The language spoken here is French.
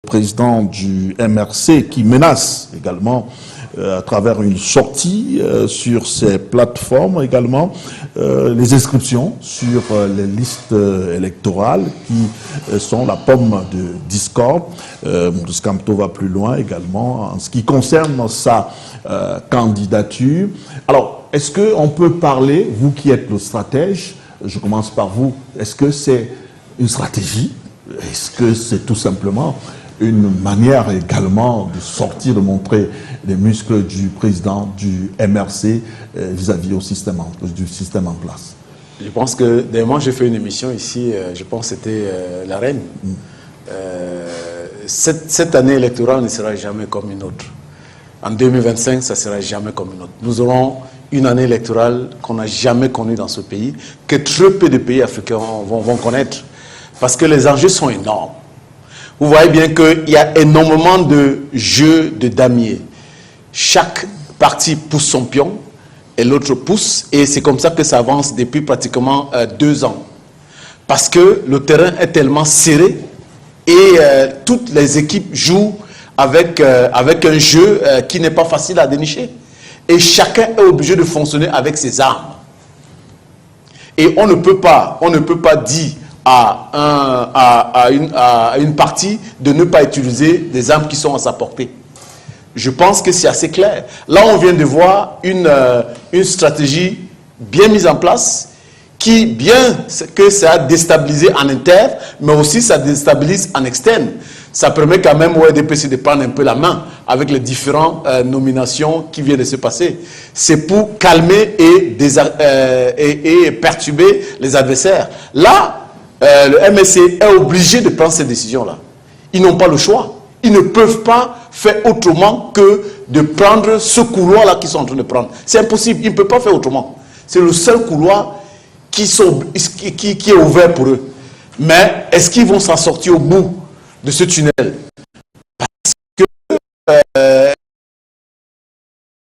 président du MRC qui menace également à travers une sortie sur ces plateformes également les inscriptions sur les listes électorales qui sont la pomme de discorde. Modous Camteau va plus loin également en ce qui concerne sa candidature. Alors, est-ce qu'on peut parler, vous qui êtes le stratège, je commence par vous, est-ce que c'est une stratégie? Est-ce que c'est tout simplement une manière également de sortir, de montrer les muscles du président du MRC vis-à-vis du système en place? Je pense que, dès moi, j'ai fait une émission ici, je pense que c'était La Reine. Cette année électorale ne sera jamais comme une autre. En 2025, ça ne sera jamais comme une autre. Nous aurons une année électorale qu'on n'a jamais connue dans ce pays, que très peu de pays africains vont connaître, parce que les enjeux sont énormes. Vous voyez bien qu'il y a énormément de jeux de damier. Chaque parti pousse son pion et l'autre pousse, et c'est comme ça que ça avance depuis pratiquement 2 ans. Parce que le terrain est tellement serré et toutes les équipes jouent avec un jeu qui n'est pas facile à dénicher. Et chacun est obligé de fonctionner avec ses armes. Et on ne peut pas dire à une partie de ne pas utiliser des armes qui sont à sa portée. Je pense que c'est assez clair. Là, on vient de voir une stratégie bien mise en place qui, bien que ça a déstabilisé en interne, mais aussi ça déstabilise en externe. Ça permet quand même au RDPC de prendre un peu la main avec les différentes nominations qui viennent de se passer. C'est pour calmer et perturber les adversaires. Là, le MSC est obligé de prendre ces décisions-là. Ils n'ont pas le choix. Ils ne peuvent pas faire autrement que de prendre ce couloir-là qu'ils sont en train de prendre. C'est impossible. Ils ne peuvent pas faire autrement. C'est le seul couloir qui est ouvert pour eux. Mais est-ce qu'ils vont s'en sortir au bout de ce tunnel? Parce que